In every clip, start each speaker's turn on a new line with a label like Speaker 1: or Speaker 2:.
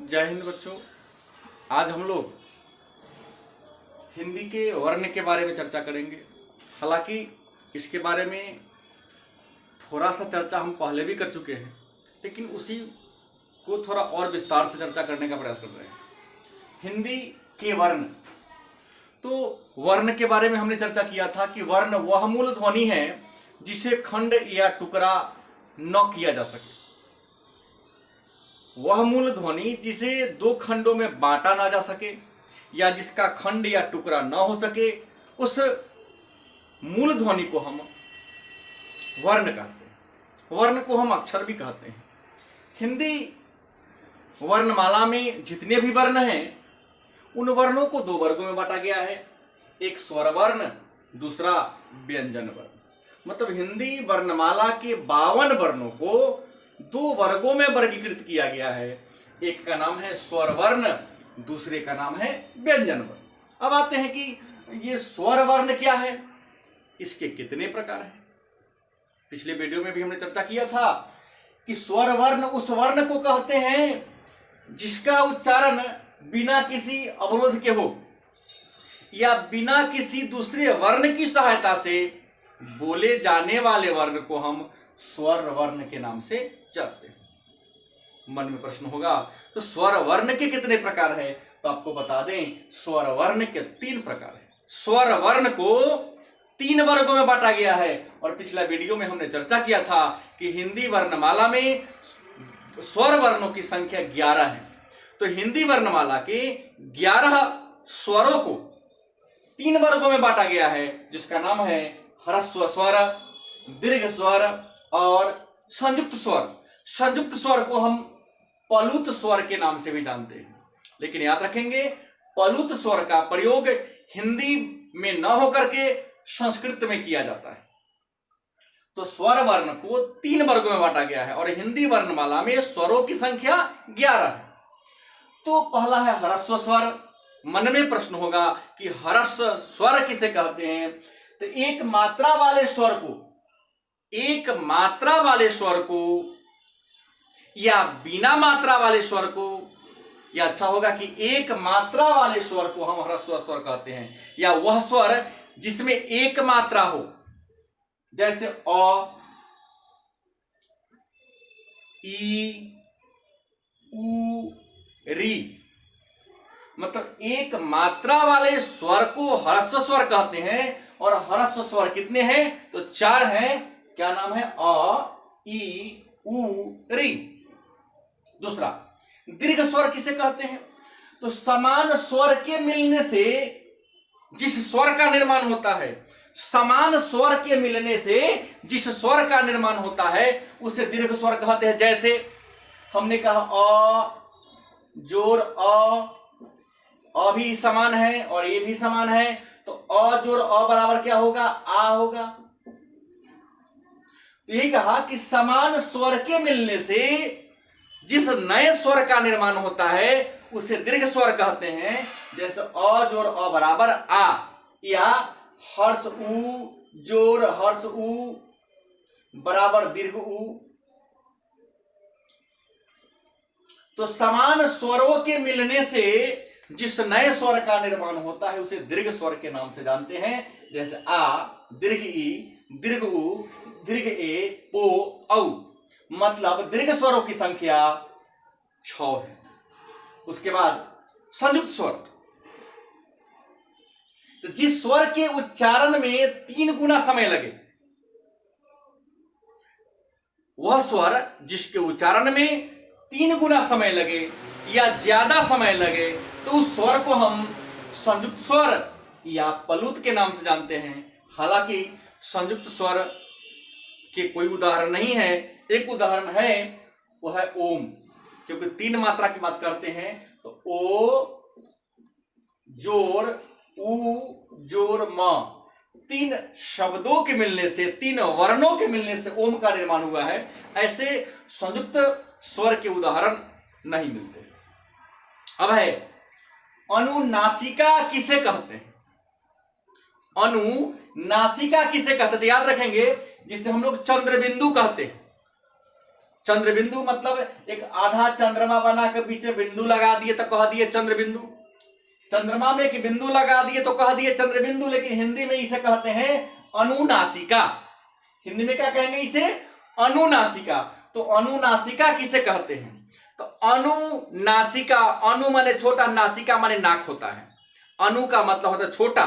Speaker 1: जय हिंद बच्चों। आज हम लोग हिंदी के वर्ण के बारे में चर्चा करेंगे। हालांकि इसके बारे में थोड़ा सा चर्चा हम पहले भी कर चुके हैं, लेकिन उसी को थोड़ा और विस्तार से चर्चा करने का प्रयास कर रहे हैं। हिंदी के वर्ण, तो वर्ण के बारे में हमने चर्चा किया था कि वर्ण वह मूल ध्वनि है जिसे खंड या टुकड़ा न किया जा सके। वह मूल ध्वनि जिसे दो खंडों में बांटा ना जा सके या जिसका खंड या टुकड़ा न हो सके, उस मूल ध्वनि को हम वर्ण कहते हैं। वर्ण को हम अक्षर भी कहते हैं। हिंदी वर्णमाला में जितने भी वर्ण हैं उन वर्णों को दो वर्गों में बांटा गया है, एक स्वर वर्ण, दूसरा व्यंजन वर्ण। मतलब हिंदी वर्णमाला के 52 वर्णों को दो वर्गों में वर्गीकृत किया गया है। एक का नाम है स्वर वर्ण, दूसरे का नाम है व्यंजन वर्ण। अब आते हैं कि ये स्वर वर्ण क्या है, इसके कितने प्रकार हैं। पिछले वीडियो में भी हमने चर्चा किया था कि स्वर वर्ण उस वर्ण को कहते हैं जिसका उच्चारण बिना किसी अवरोध के हो या बिना किसी दूसरे वर्ण की सहायता से बोले जाने वाले वर्ण को हम स्वर वर्ण के नाम से जानते हैं। मन में प्रश्न होगा तो स्वर वर्ण के कितने प्रकार है, तो आपको बता दें स्वर वर्ण के 3 प्रकार है। स्वर वर्ण को 3 वर्गों में बांटा गया है और पिछला वीडियो में हमने चर्चा किया था कि हिंदी वर्णमाला में स्वर वर्णों की संख्या 11 है। तो हिंदी वर्णमाला के 11 स्वरों को 3 वर्गों में बांटा गया है, जिसका नाम है ह्रस्व स्वर, दीर्घ स्वर और संयुक्त स्वर। संयुक्त स्वर को हम पलुत स्वर के नाम से भी जानते हैं, लेकिन याद रखेंगे पलुत स्वर का प्रयोग हिंदी में न होकर के संस्कृत में किया जाता है। तो स्वर वर्ण को 3 वर्गों में बांटा गया है और हिंदी वर्णमाला में स्वरों की संख्या 11 है। तो पहला है ह्रस्व स्वर। मन में प्रश्न होगा कि ह्रस्व स्वर किसे कहते हैं, तो एक मात्रा वाले स्वर को या बिना मात्रा वाले स्वर को, या अच्छा होगा कि एक मात्रा वाले स्वर को हम ह्रस्व स्वर कहते हैं, या वह स्वर जिसमें एक मात्रा हो, जैसे अ, ई, उ, री। मतलब एक मात्रा वाले स्वर को ह्रस्व स्वर कहते हैं। और ह्रस्व स्वर कितने हैं, तो 4 हैं। क्या नाम है, अ, ई, उ, री। दूसरा दीर्घ स्वर किसे कहते हैं, तो समान स्वर के मिलने से जिस स्वर का निर्माण होता है, समान स्वर के मिलने से जिस स्वर का निर्माण होता है उसे दीर्घ स्वर कहते हैं। जैसे हमने कहा अ जोर अ भी समान है और ये भी समान है, तो अ जोर अ बराबर क्या होगा, आ होगा। तो यही कहा कि समान स्वर के मिलने से जिस नए स्वर का निर्माण होता है उसे दीर्घ स्वर कहते हैं। जैसे अ जोर अ बराबर आ, या हर्ष उ जोर हर्ष उ बराबर दीर्घ उ। तो समान स्वरों के मिलने से जिस नए स्वर का निर्माण होता है उसे दीर्घ स्वर के नाम से जानते हैं। जैसे आ, दीर्घ ई, दीर्घ उ, दीर्घ ए, ओ, औ। मतलब दीर्घ स्वरों की संख्या 6 है। उसके बाद संयुक्त स्वर, तो जिस स्वर के उच्चारण में 3 गुना समय लगे, वह स्वर जिसके उच्चारण में 3 गुना समय लगे या ज्यादा समय लगे, तो उस स्वर को हम संयुक्त स्वर या पलुत के नाम से जानते हैं। हालांकि संयुक्त स्वर के कोई उदाहरण नहीं है। एक उदाहरण है, वह है ओम, क्योंकि 3 मात्रा की बात करते हैं। तो ओ जोर उ जोर म, 3 शब्दों के मिलने से, 3 वर्णों के मिलने से ओम का निर्माण हुआ है। ऐसे संयुक्त स्वर के उदाहरण नहीं मिलते। अब है अनुनासिका किसे कहते हैं। अनुनासिका किसे कहते हैं, याद रखेंगे जिसे हम लोग चंद्र बिंदु कहते हैं। चंद्र बिंदु मतलब एक आधा चंद्रमा बनाकर बीच में बिंदु लगा दिए तो कह दिए चंद्र बिंदु। चंद्रमा में एक बिंदु लगा दिए तो कह दिए चंद्र बिंदु। लेकिन हिंदी में इसे कहते हैं अनुनासिका। हिंदी में क्या कहेंगे इसे? अनुनासिका। तो अनुनासिका किसे कहते हैं? तो अनुनासिका, अनु माने छोटा, नासिका माने नाक होता है। अनु का मतलब होता है छोटा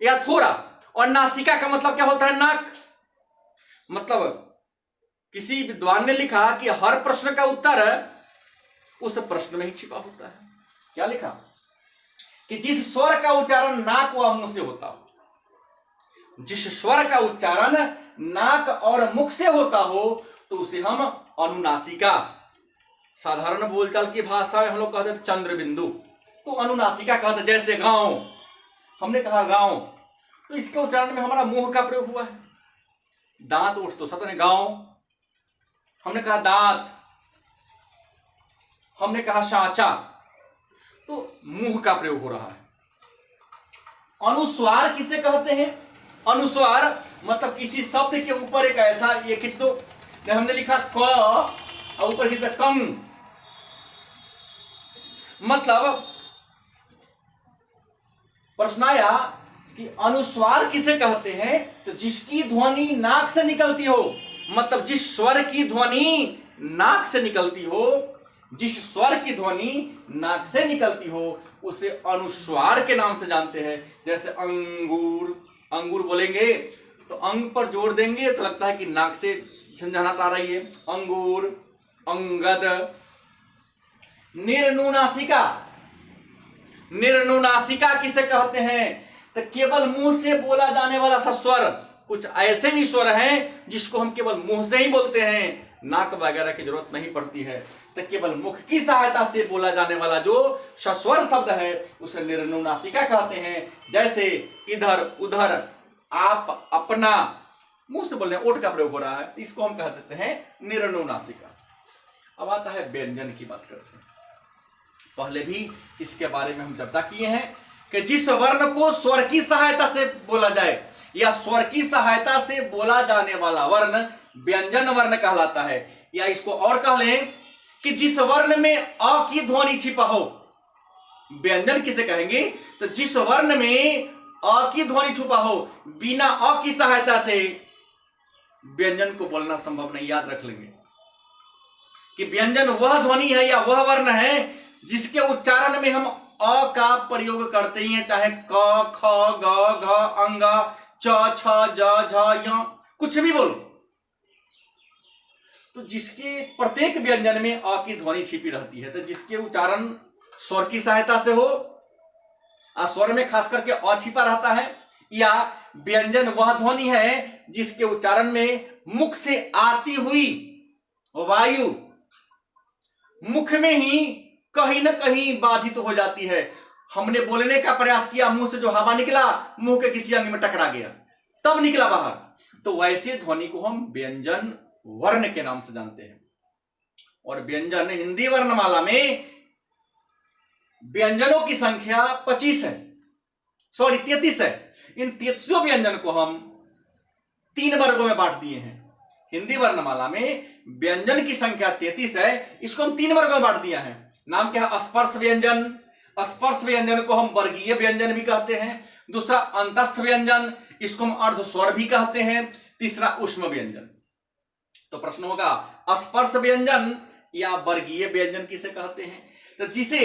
Speaker 1: या थोड़ा, और नासिका का मतलब क्या होता है? नाक। मतलब किसी विद्वान ने लिखा कि हर प्रश्न का उत्तर उस प्रश्न में ही छिपा होता है। क्या लिखा? कि जिस स्वर का उच्चारण नाक व मुंह से होता हो, जिस स्वर का उच्चारण नाक और मुख से होता हो तो उसे हम अनुनासिका, साधारण बोलचाल की भाषा में हम लोग कहते हैं चंद्र बिंदु, तो अनुनासिका कहते। जैसे गांव, हमने कहा गांव, तो इसके उच्चारण में हमारा मुंह का प्रयोग हुआ है। दांत उठ तो सतने गांव, हमने कहा दांत, हमने कहा सांचा, तो मुंह का प्रयोग हो रहा है। अनुस्वार किसे कहते हैं? अनुस्वार मतलब किसी शब्द के ऊपर एक ऐसा, ये खींच दो, हमने लिखा क और ऊपर खींचा कंग, मतलब प्रश्न आया कि अनुस्वार किसे कहते हैं? तो जिसकी ध्वनि नाक से निकलती हो, मतलब जिस स्वर की ध्वनि नाक से निकलती हो, जिस स्वर की ध्वनि नाक से निकलती हो उसे अनुस्वार के नाम से जानते हैं। जैसे अंगूर, अंगूर बोलेंगे तो अंग पर जोर देंगे तो लगता है कि नाक से झंझनाहट आ रही है। अंगूर, अंगद। निर्नुनासिका, निर्नुनासिका किसे कहते हैं? तो केवल मुंह से बोला जाने वाला सा स्वर। कुछ ऐसे भी स्वर हैं जिसको हम केवल मुंह से ही बोलते हैं, नाक वगैरह की जरूरत नहीं पड़ती है। तो केवल मुख की सहायता से बोला जाने वाला जो सस्वर शब्द है उसे निर्नुनासिका कहते हैं। जैसे इधर, उधर, आप, अपना, मुंह से बोलने, ओठ का प्रयोग हो रहा है, इसको हम कह देते हैं निर्नुनासिका। अब आता है व्यंजन की बात करते हैं। पहले भी इसके बारे में हम चर्चा किए हैं कि जिस वर्ण को स्वर की सहायता से बोला जाए या स्वर की सहायता से बोला जाने वाला वर्ण व्यंजन वर्ण कहलाता है। या इसको और कह लें कि जिस वर्ण में अ की ध्वनि छिपा हो, व्यंजन किसे कहेंगे? तो जिस वर्ण में अ की ध्वनि छुपा हो, बिना अ की सहायता से व्यंजन को बोलना संभव नहीं। याद रख लेंगे कि व्यंजन वह ध्वनि है या वह वर्ण है जिसके उच्चारण में हम अ का प्रयोग करते ही हैं, चाहे क, ख, ग, घ, अंग, च, छ, ज, झ, य, कुछ भी बोलो। तो जिसके प्रत्येक व्यंजन में अ की ध्वनि छिपी रहती है, तो जिसके उच्चारण स्वर की सहायता से हो, स्वर में खास करके अ छिपा रहता है, या व्यंजन वह ध्वनि है जिसके उच्चारण में मुख से आती हुई वायु मुख में ही कहीं ना कहीं बाधित हो जाती है। हमने बोलने का प्रयास किया, मुंह से जो हवा निकला मुंह के किसी अंग में टकरा गया, तब निकला बाहर, तो वैसे ध्वनि को हम व्यंजन वर्ण के नाम से जानते हैं। और व्यंजन हिंदी वर्णमाला में व्यंजनों की संख्या 33 है। इन 33 व्यंजन को हम 3 वर्गों में बांट दिए हैं। हिंदी वर्णमाला में व्यंजन की संख्या 33 है, इसको हम 3 वर्गों में बांट दिया है। नाम क्या है? स्पर्श व्यंजन। स्पर्श व्यंजन को हम वर्गीय व्यंजन भी कहते हैं। दूसरा अंतस्थ व्यंजन, इसको हम अर्ध स्वर भी कहते हैं। तीसरा ऊष्म व्यंजन। तो प्रश्न होगा स्पर्श व्यंजन या वर्गीय व्यंजन किसे कहते हैं? तो जिसे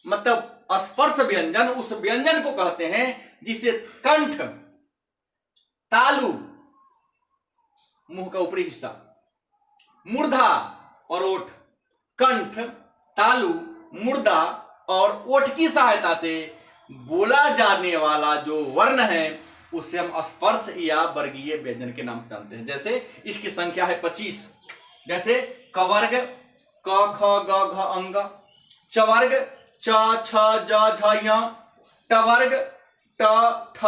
Speaker 1: मतलब स्पर्श व्यंजन उस व्यंजन को कहते हैं जिसे कंठ, तालु, मुंह का ऊपरी हिस्सा, मूर्धा और ओठ, कंठ, तालु, मूर्धा और ओठ की सहायता से बोला जाने वाला जो वर्ण है उसे हम स्पर्श या वर्गीय व्यंजन के नाम से जानते हैं। जैसे इसकी संख्या है 25। जैसे कवर्ग, क, ख, ग, घ, अंग, चवर्ग, च, छ, ज, झ, य, टवर्ग, ट, ठ,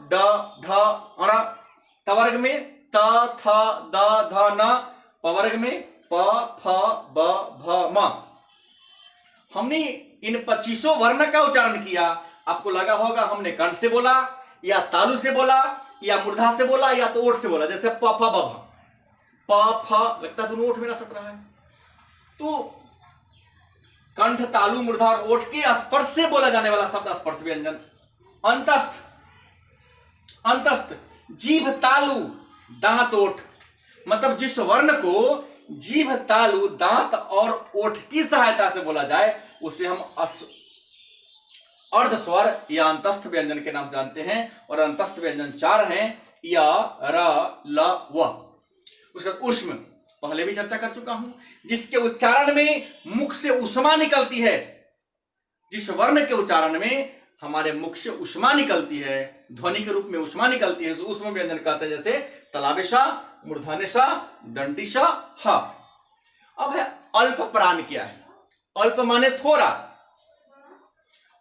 Speaker 1: ड, ढ, ण, तवर्ग में त, थ, द, ध, न, पवर्ग में प, फ, ब, भ, म। हमने इन 25 वर्ण का उच्चारण किया। आपको लगा होगा हमने कंठ से बोला या तालु से बोला या मूर्धा से बोला या तो ओठ से बोला, जैसे प, फ, ब, भ। प फ, लगता है दोनों ओठ मेरा सट रहा है। तो कंठ, तालु, मूर्धा और ओठ के स्पर्श से बोला जाने वाला शब्द स्पर्श व्यंजन। अंतस्थ, अंतस्थ जीभ, तालु, दांत, ओठ, मतलब जिस वर्ण को जीभ, तालु, दांत और ओठ की सहायता से बोला जाए उसे हम अर्ध स्वर या अंतस्थ व्यंजन के नाम जानते हैं। और अंतस्थ व्यंजन 4 हैं, य, र, ल, व। उसके बाद ऊष्म, पहले भी चर्चा कर चुका हूं, जिसके उच्चारण में मुख से उष्मा निकलती है। जिस वर्ण के उच्चारण में हमारे मुख से उष्मा निकलती है, ध्वनि के रूप में उष्मा निकलती है, ऊष्म व्यंजन कहते हैं। जैसे तलावेशा, मूर्धन्यशा, दंटिशा, हा। अब है अल्प प्राण क्या है? अल्प माने थोड़ा।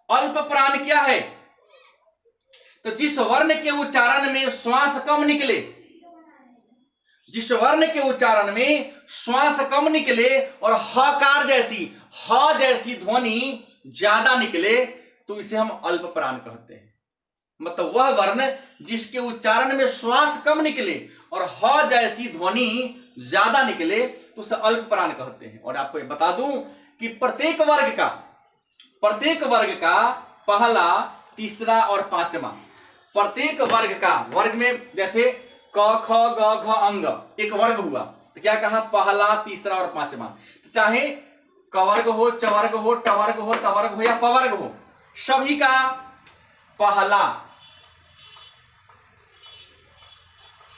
Speaker 1: अल्प प्राण क्या है? तो जिस वर्ण के उच्चारण में श्वास कम निकले, जिस वर्ण के उच्चारण में श्वास कम निकले और हकार जैसी, ह जैसी ध्वनि ज्यादा निकले, तो इसे हम अल्प प्राण कहते हैं। मतलब वह वर्ण जिसके उच्चारण में श्वास कम निकले और ह जैसी ध्वनि ज्यादा निकले, तो उसे अल्प प्राण कहते हैं। और आपको बता दूं कि प्रत्येक वर्ग का पहला, तीसरा और पांचवा, प्रत्येक वर्ग का, वर्ग में जैसे क, ख, ग, घ, अंग एक वर्ग हुआ, तो क्या कहा? पहला, तीसरा और पांचवा। तो चाहे कवर्ग हो, चवर्ग हो, टवर्ग हो, तवर्ग हो या पवर्ग हो, सभी का पहला,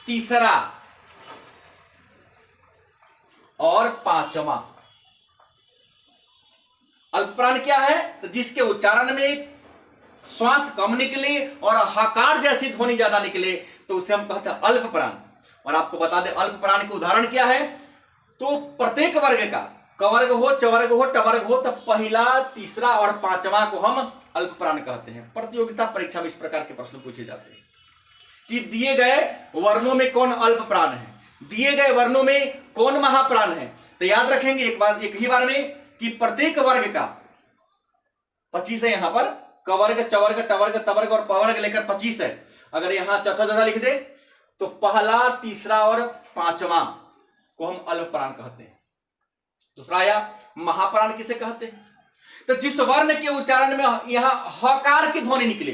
Speaker 1: तीसरा और पांचवा अल्पप्राण क्या है? तो जिसके उच्चारण में श्वास कम निकले और हकार जैसी ध्वनि ज्यादा निकले, तो उसे हम कहते हैं अल्पप्राण। और आपको बता दें अल्पप्राण के उदाहरण क्या है। तो प्रत्येक वर्ग का, कवर्ग हो, चवर्ग हो, टवर्ग हो, तो पहला, तीसरा और पांचवा को हम अल्पप्राण कहते हैं। प्रतियोगिता परीक्षा में इस प्रकार के प्रश्न पूछे जाते हैं कि दिए गए वर्णों में कौन अल्पप्राण है, दिए गए वर्णों में कौन महाप्राण है। तो याद रखेंगे एक ही बार में कि प्रत्येक वर्ग का 25 है। यहां पर कवर्ग, चवर्ग, टवर्ग, तवर्ग और पवर्ग लेकर 25 है। अगर यहां चौथा चौथा लिख दे तो पहला, तीसरा और पांचवा को हम अल्पप्राण कहते हैं। दूसरा आया महाप्राण किसे कहते हैं? तो जिस वर्ण के उच्चारण में यहां हकार की ध्वनि निकले,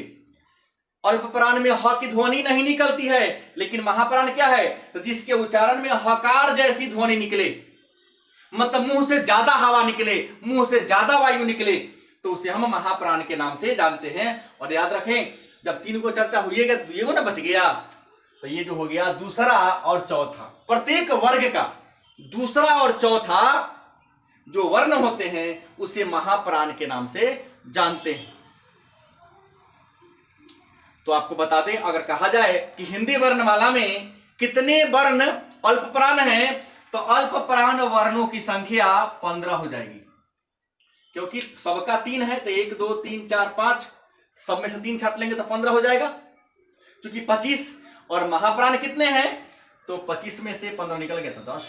Speaker 1: अल्पप्राण में ह की ध्वनि नहीं निकलती है, लेकिन महाप्राण क्या है? तो जिसके उच्चारण में हकार जैसी ध्वनि निकले, मतलब मुंह से ज्यादा हवा निकले, मुंह से ज्यादा वायु निकले, तो उसे हम महाप्राण के नाम से जानते हैं। और याद रखें, जब 3 को चर्चा हुई है तो ये ना बच गया, तो ये जो हो गया दूसरा और चौथा। प्रत्येक वर्ग का दूसरा और चौथा जो वर्ण होते हैं उसे महाप्राण के नाम से जानते हैं। तो आपको बता दें, अगर कहा जाए कि हिंदी वर्णमाला में कितने वर्ण अल्पप्राण हैं, तो अल्पप्राण वर्णों की संख्या 15 हो जाएगी। क्योंकि सबका 3 है, तो 1 2 3 4 5, सब में से 3 छाट लेंगे तो 15 हो जाएगा। क्योंकि 25 और महाप्राण कितने हैं, तो 25 में से 15 निकल गया तो 10।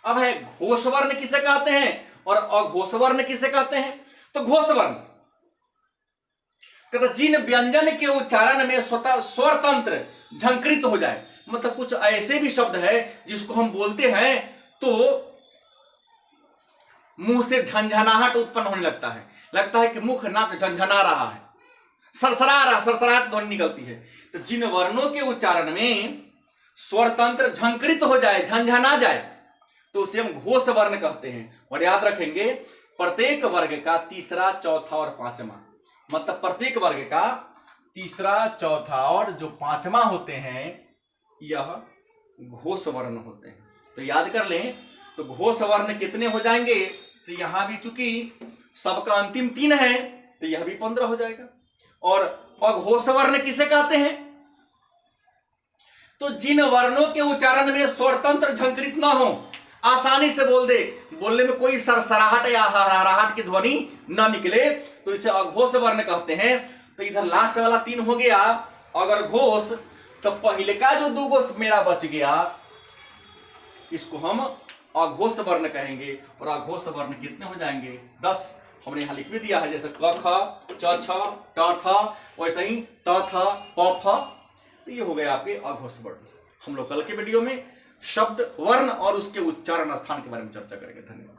Speaker 1: अब है घोष वर्ण किसे कहते हैं और अघोष वर्ण किसे कहते हैं। तो घोष वर्ण कहते जिन व्यंजन के उच्चारण में स्वतः स्वर तंत्र झंकृत हो जाए, मतलब कुछ ऐसे भी शब्द है जिसको हम बोलते हैं तो मुंह से झंझनाहट उत्पन्न होने लगता है कि मुख नाक झंझना रहा है, सरसराहट ध्वनि निकलती है। तो जिन वर्णों के उच्चारण में स्वर तंत्र झंकृत हो जाए, झंझना जाए, तो उसे हम घोष वर्ण कहते हैं। और याद रखेंगे, प्रत्येक वर्ग का तीसरा, चौथा और पांचवा, मतलब प्रत्येक वर्ग का तीसरा, चौथा और जो पांचवा होते हैं यह घोष वर्ण होते हैं। तो याद कर लें, तो घोष वर्ण कितने हो जाएंगे, तो यहां भी चूंकि सबका अंतिम 3 है तो यह भी 15 हो जाएगा। और अघोष वर्ण किसे कहते हैं, तो जिन वर्णों के उच्चारण में स्वर तंत्र झंकृत ना हो, आसानी से बोल दे, बोलने में कोई सरसराहट या हराहट की ध्वनि ना निकले, तो इसे अघोष वर्ण कहते हैं। तो इधर लास्ट वाला 3 हो गया अगर घोष, तो पहले का जो 2 गो मेरा बच गया इसको हम अघोष वर्ण कहेंगे। और अघोष वर्ण कितने हो जाएंगे, 10 हमने यहां लिख भी दिया है, जैसे क ख, च छ, ट थ, वैसे ही त थ, प फ। तो ये हो गए आपके अघोष वर्ण। हम लोग कल के वीडियो में शब्द, वर्ण और उसके उच्चारण स्थान के बारे में चर्चा करेंगे। धन्यवाद।